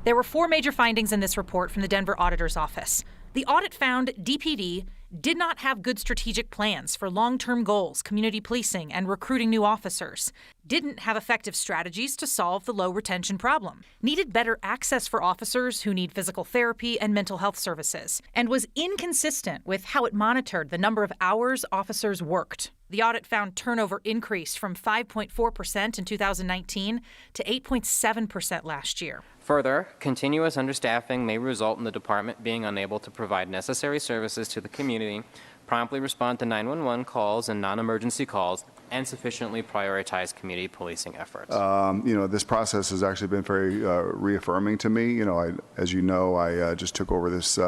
There were 4 major findings in this report from the Denver Auditor's Office. The audit found DPD did not have good strategic plans for long-term goals, community policing, and recruiting new officers, didn't have effective strategies to solve the low retention problem, needed better access for officers who need physical therapy and mental health services, and was inconsistent with how it monitored the number of hours officers worked. The audit found turnover increased from 5.4% in 2019 to 8.7% last year. Further, continuous understaffing may result in the department being unable to provide necessary services to the community, promptly respond to 911 calls and non-emergency calls, and sufficiently prioritize community policing efforts. This process has actually been very reaffirming to me. As you know, I just took over this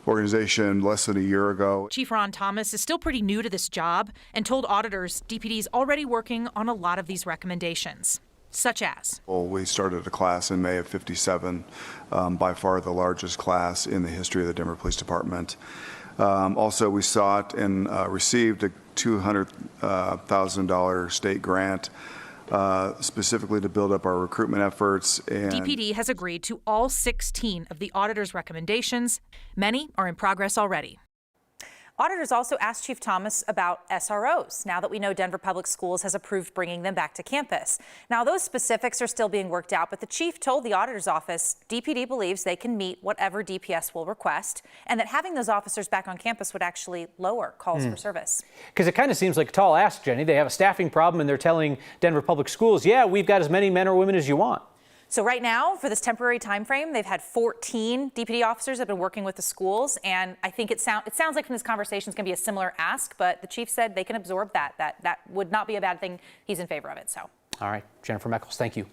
organization less than a year ago. Chief Ron Thomas is still pretty new to this job and told auditors DPD is already working on a lot of these recommendations, such as? Well, we started a class in May of '57, by far the largest class in the history of the Denver Police Department. Also, we sought and received a $200,000 state grant specifically to build up our recruitment efforts. And DPD has agreed to all 16 of the auditor's recommendations. Many are in progress already. Auditors also asked Chief Thomas about SROs, now that we know Denver Public Schools has approved bringing them back to campus. Now, those specifics are still being worked out, but the chief told the auditor's office DPD believes they can meet whatever DPS will request, and that having those officers back on campus would actually lower calls for service. Because it kind of seems like a tall ask, Jenny. They have a staffing problem, and they're telling Denver Public Schools, yeah, we've got as many men or women as you want. So right now, for this temporary time frame, they've had 14 DPD officers that have been working with the schools, and I think it sounds like from this conversation it's going to be a similar ask, but the chief said they can absorb that. That would not be a bad thing. He's in favor of it. So. All right, Jennifer Meckles, thank you.